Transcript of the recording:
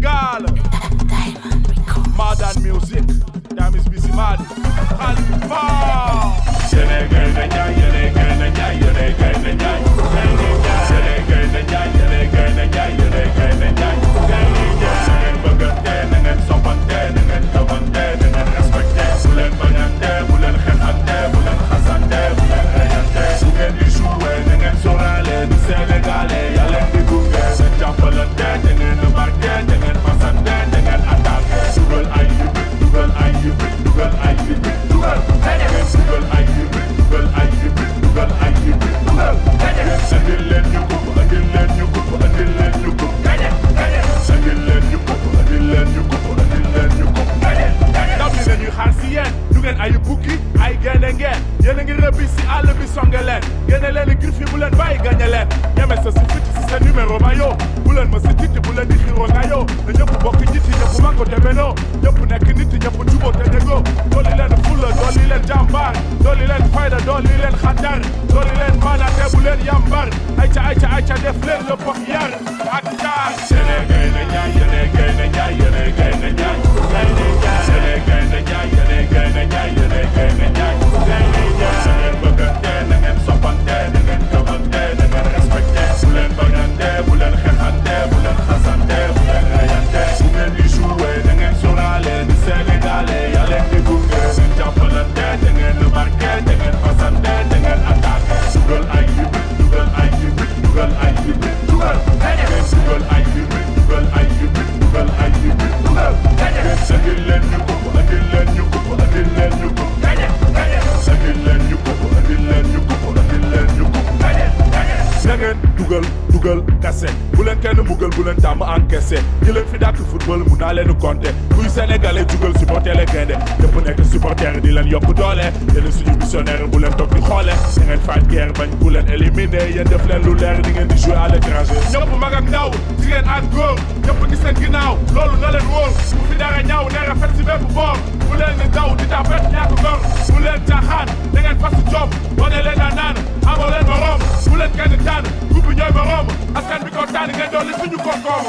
Sénégal. Modern music, time is busy mad. Khalifa. Sénégal na ñay, Sénégal na ñay, Sénégal na ñay. Sénégal na ñay, Sénégal na ñay, Sénégal na ñay. Ngeen bëggante, na ngeen soppante, na ngeen tawante, na ngeen respecté. Bu leen bañante, bu leen xeexante, bu leen xasante, bu leen reyante. Bu ngeen di jouer, na ngeen sóoraale du Sénégalais, yaa leen di gunge. Seen jàppalante, da ngeen di marqué, da ngeen pasante, da ngeen attaqué. Dugal ay yibit, dugal ay yibit, dugal ay yibit, dugal. Dugal ay yibit, dugal ay yibit, dugal ay yibit, dugal. Andil leen ñu ko, andil leen ñu ko, andil leen ñu ko. Andil leen ñu ko, andil leen ñu ko, andil leen ñu ko. Ndaw ñi dañuy xaar si yéen, du ngeen ay bukki, ay gaynde ngeen. Yéen a ngi rëbbi si àll bi songe leen. Génne leen i griffe yi bu leen bàyyi gañe leen. Ñeme sa si fiti si sa numéro mayo. Bu leen ma si titi bu leen di xiroo nga yow. Na ñëpp bokk ñitti ñëpp man ko te benoo. Ñëpp nekk nit ñëpp juboo te déggoo. Dooli leen fulla, dooli leen jàmbaar. Dooli leen fayda, dooli leen xatar. Dooli leen maanaate bu leen yambar. Ayca def leen le pox yar ak jaar. Sénégal na ñaay, Sénégal na ñaay, Sénégal na ñaay. Sénégal na ñaay, Sénégal na ñaay, Sénégal na ñaay. Na ngeen bëggante, na ngeen soppante, na ngeen gëmante, na ngeen respecté. Bu leen bañante, bu leen xeexante, bu leen xasante, bu leen reyante. Bu ngeen di jouer, na ngeen sóoraale du Sénégalais, yaa leen di gunge. Seen jàppalante, da ngeen di marqué, da ngeen pasante, da ngeen attaqué. Dugal ay yibit, dugal ay yibit, dugal ay yibit, dugal. Dugal ay yibit, dugal ay yibit, dugal ay yibit, dugal. Andil leen ñu ko, andil leen ñu ko, andil leen ñu ko. Andil leen ñu ko, andil leen ñu ko, andil leen ñu ko. Na ngeen dugal kase. Bu leen kenn mbugal, bu leen tàmm encaissé. Ñi leen fi dàkk football mun naa leen compter. Kuy sénégalais jugal supporter le gaynde. Ñëpp nekk supporter di leen yokk doole. Yéen suñu missionnaire bu leen toog di xoole. Da ngeen fight guerre bañ ku leen éliminer. Yéen def leen lu leer di ngeen di jouer à l'étranger. Ñëpp mag ak ndaw, jigéen ak góor. Ñëpp ngi seen ginnaaw, loolu na leen wóor. Bu fi dara ñaaw ne rafet si bépp boor. Bu leen ni daw di tapet ñàkk ngor. Bu leen caaxaan, da ngeen fas jom. Wane leen a naan, amoo leen morom. Bu leen kenn tànn, groupe ñooy morom. Askan bi kontaan ngeen doon li suñu koom-koom.